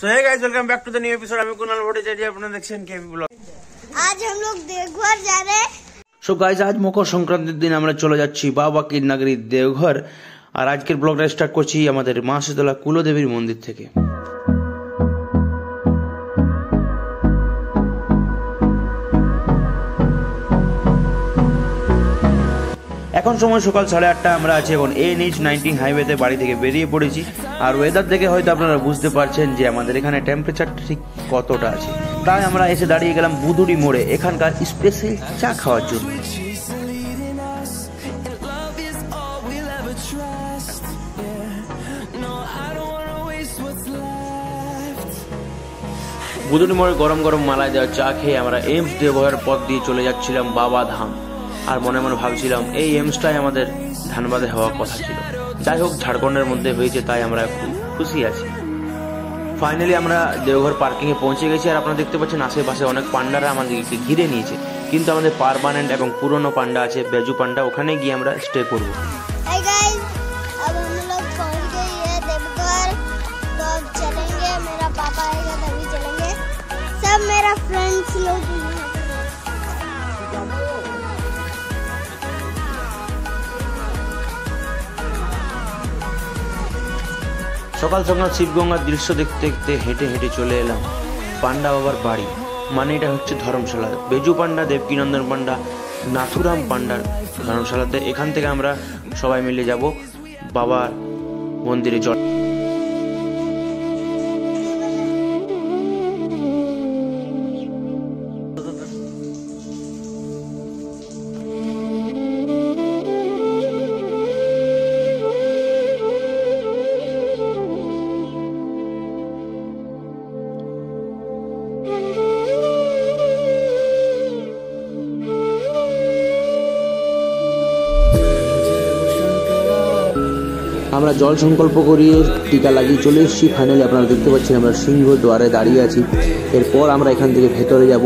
So hey guys, welcome back to the new episode. আমি কুনাল ভট্টাচার্য, আপনারা দেখছেন কেপি ব্লগ। आज हम लोग देवघर जा रहे हैं। সো গাইস, আজ মকর সংক্রান্তির দিন আমরা চলে যাচ্ছি বাবা কি নগরী দেওঘর। আর আজকের ব্লগটা স্টার্ট করছি আমাদের মা শীতলা কুলদেবীর মন্দির থেকে। এখন সময় সকাল 8:30। আমরা আছি এখন NH-19 হাইওয়েতে বাড়ি থেকে বেরিয়ে পড়েছি। আর ওয়েদার দেখে হয়তো আপনারা বুঝতে পারছেন যে আমাদের এখানে টেম্পারেচার ঠিক কতটা আছে। তাই আমরা এসে দাঁড়িয়ে গেলাম বুদুড়ি মোড়ে এখানকার স্পেশাল চা খাওয়ার জন্য। বুদুড়ি মোড়ে গরম গরম মালাই দেওয়া চা খেয়ে আমরা এইমস দেওঘরের পথ দিয়ে চলে যাচ্ছিলাম বাবা ধাম। আর মনে মনে ভাবছিলাম এই এইমসটাই আমাদের ধানবাদে হওয়ার কথা ছিল। যাই হোক, ঝাড়খণ্ডের মধ্যে হয়েছে, তাই আমরা খুব খুশি আছি। ফাইনালি আমরা দেওঘর পার্কিং এ পৌঁছে গেছি। আর আপনারা দেখতে পাচ্ছেন আশেপাশে অনেক পান্ডারা আমাদেরকে ঘিরে নিয়েছে, কিন্তু আমাদের পার্মানেন্ট এবং পুরনো পান্ডা আছে বেজু পান্ডা, ওখানে গিয়ে আমরা স্টে করবো। Hey guys, अब हम लोग पहुंच गए हैं देवघर। तो अब चलेंगे, मेरा पापा आएगा तभी चलेंगे। सब मेरा फ्रेंड्स लोग সকাল সকাল শিবগঙ্গার দৃশ্য দেখতে দেখতে হেঁটে হেঁটে চলে এলাম পান্ডা বাবার বাড়ি। মানে এটা হচ্ছে ধর্মশালা। বেজু পান্ডা, দেবকীনন্দন পান্ডা, নাথুরাম পান্ডার ধর্মশালাতে। এখান থেকে আমরা সবাই মিলে যাব বাবার মন্দিরে জল। আমরা জল সংকল্প করিয়ে টিকা লাগিয়ে চলে এসেছি। ফাইনালি আপনারা দেখতে পাচ্ছেন আমরা সিংহ দ্বারে দাঁড়িয়ে আছি। এরপর আমরা এখান থেকে ভেতরে যাব।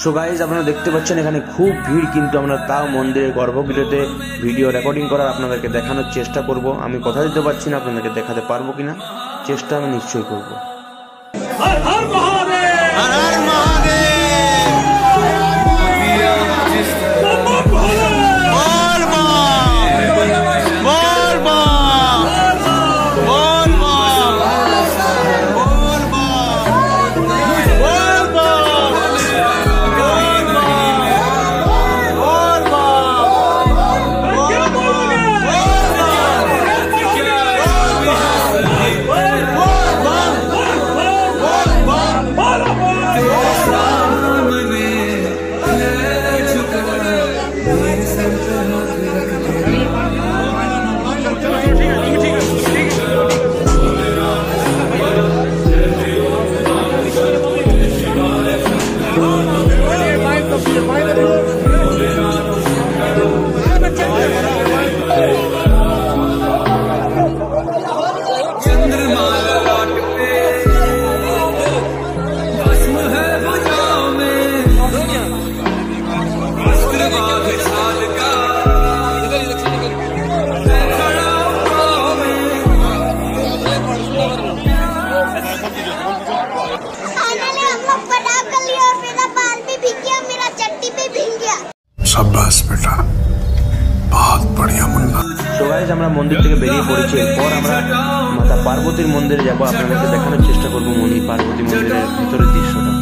সো গাইজ, আপনারা দেখতে পাচ্ছেন এখানে খুব ভিড়, কিন্তু আমরা তাও মন্দিরের গর্ভগৃহতে ভিডিও রেকর্ডিং করার আপনাদেরকে দেখানোর চেষ্টা করব। আমি কথা দিতে পারছি না আপনাদেরকে দেখাতে পারবো কিনা, চেষ্টা আমি নিশ্চয়ই করব। আমরা মন্দির থেকে বেরিয়ে পড়েছি। এরপর আমরা মাতা পার্বতীর মন্দিরে যাবো, আপনাদেরকে দেখানোর চেষ্টা করবো পার্বতী মন্দিরের ভিতরের দৃশ্যটা।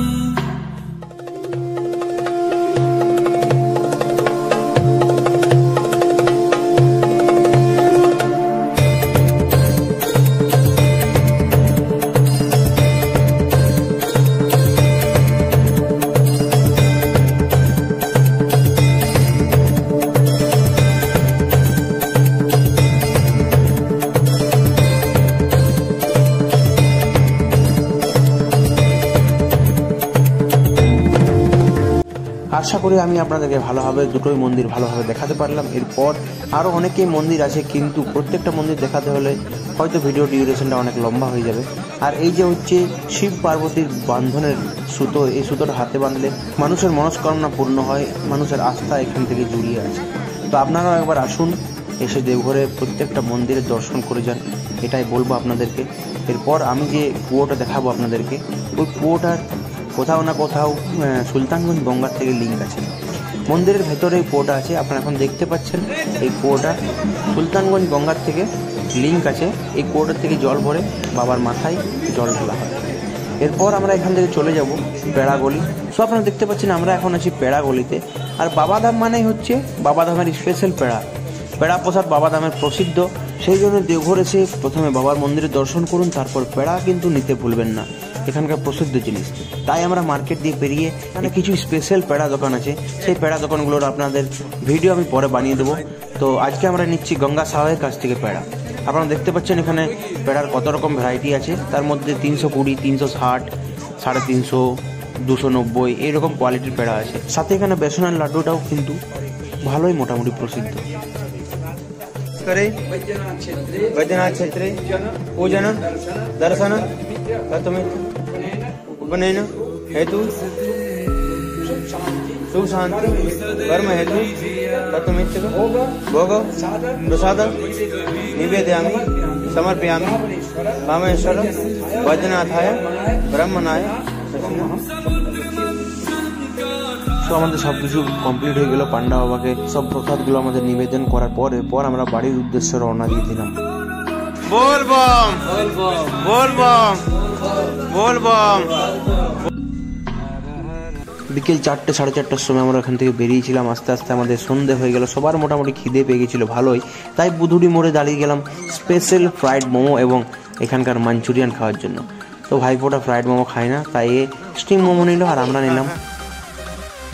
আশা করি আমি আপনাদেরকে ভালোভাবে দুটোই মন্দির ভালোভাবে দেখাতে পারলাম। এরপর আরও অনেকেই মন্দির আছে, কিন্তু প্রত্যেকটা মন্দির দেখাতে হলে হয়তো ভিডিও ডিউরেশনটা অনেক লম্বা হয়ে যাবে। আর এই যে হচ্ছে শিব পার্বতীর বান্ধনের সুতো, এই সুতোটা হাতে বাঁধলে মানুষের মনস্কামনা পূর্ণ হয়, মানুষের আস্থা এখান থেকে জড়িয়ে আছে। তো আপনারাও একবার আসুন, এসে দেওঘরে প্রত্যেকটা মন্দিরের দর্শন করে যান, এটাই বলবো আপনাদেরকে। এরপর আমি যে কুয়োটা দেখাবো আপনাদেরকে, ওই কুয়োটার কোথাও না কোথাও সুলতানগঞ্জ গঙ্গার থেকে লিঙ্ক আছে। মন্দিরের ভেতরে এই কুয়োটা আছে, আপনারা এখন দেখতে পাচ্ছেন। এই কুয়োটা সুলতানগঞ্জ গঙ্গার থেকে লিঙ্ক আছে। এই কুয়োটার থেকে জল ভরে বাবার মাথায় জল ঢালা হয়। এরপর আমরা এখান থেকে চলে যাব পেড়াগলি। সো আপনারা দেখতে পাচ্ছেন আমরা এখন আছি পেড়াগলিতে। আর বাবাধাম মানেই হচ্ছে বাবাধামের স্পেশাল পেড়া প্রসাদ বাবাধামের প্রসিদ্ধ। সেই জন্য দেওঘর এসে প্রথমে বাবার মন্দিরে দর্শন করুন, তারপর পেড়া কিন্তু নিতে ভুলবেন না, এখানকার প্রসিদ্ধ জিনিস। তাই আমরা মার্কেট দিয়ে পেরিয়ে মানে কিছু স্পেশাল পেড়া দোকান আছে, সেই পেড়া দোকানগুলোর আপনাদের ভিডিও আমি পরে বানিয়ে দেবো। তো আজকে আমরা নিচ্ছি গঙ্গা সাহেবের কাছ থেকে পেড়া। আপনারা দেখতে পাচ্ছেন এখানে পেড়ার কত রকম ভ্যারাইটি আছে, তার মধ্যে 320, 360, 350, 290 এইরকম কোয়ালিটির পেড়া আছে। সাথে এখানে বেসনের লাড্ডুটাও কিন্তু ভালোই মোটামুটি প্রসিদ্ধ। বৈদ্যনাথ क्षेत्रे पूजन दर्शन उपनयन हेतु सुख शांति कर्म हेतु तत्वमित्यक भोग प्रसाद निवेदयामि समर्पयामि कामेश्वर वैद्यनाथाय ब्रह्मणाय। তো আমাদের সব কিছু কমপ্লিট হয়ে গেল, পান্ডা বাবাকে সব প্রসাদগুলো আমাদের নিবেদন করার পর এরপর আমরা বাড়ির উদ্দেশ্যে রওনা দিয়ে দিলাম। বল বম বল বম বল বম। বিকেল 4টে 4:30টার সময় আমরা এখান থেকে বেরিয়েছিলাম। আস্তে আস্তে আমাদের সন্ধে হয়ে গেল, সবার মোটামুটি খিদে পেয়ে গেছিল ভালোই। তাই বুধুড়ি মোড়ে দাঁড়িয়ে গেলাম স্পেশাল ফ্রাইড মোমো এবং এখানকার মাঞ্চুরিয়ান খাওয়ার জন্য। তো ভাইফোঁটা ফ্রাইড মোমো খায় না, তাই স্টিম মোমো নিল আর আমরা নিলাম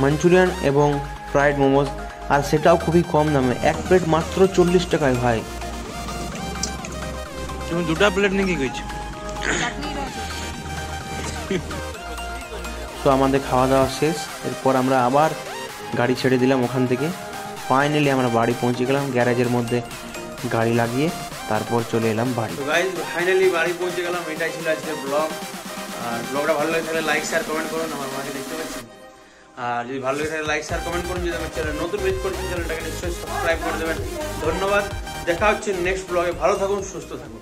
মাঞ্চুরিয়ান এবং ফ্রাইড মোমোজ, আর সেটাও খুবই কম দামে, এক প্লেট মাত্র 40 টাকায়। ভাই তুমি দুটা প্লেট নাকি কইছো? তো আমাদের খাওয়া দাওয়া শেষ, এরপর আমরা আবার গাড়ি ছেড়ে দিলাম ওখান থেকে। ফাইনালি আমরা বাড়ি পৌঁছে গেলাম, গ্যারেজের মধ্যে গাড়ি লাগিয়ে তারপর চলে এলাম বাড়ি। তো গাইস ফাইনালি বাড়ি পৌঁছে গেলাম। এটাই ছিল আজকের ব্লগ। আর ব্লগটা ভালো লাগে তাহলে লাইক শেয়ার কমেন্ট করুন। আমার মাকে দেখতে পাচ্ছেন, আর যদি ভালো লাগে তাহলে লাইক শেয়ার কমেন্ট করুন। যদি আমার চ্যানেল নতুন ভিজিট করছেন চ্যানেলটাকে নিশ্চয়ই সাবস্ক্রাইব করে দেবেন। ধন্যবাদ, দেখা হচ্ছে নেক্সট ব্লগে। ভালো থাকুন, সুস্থ থাকুন।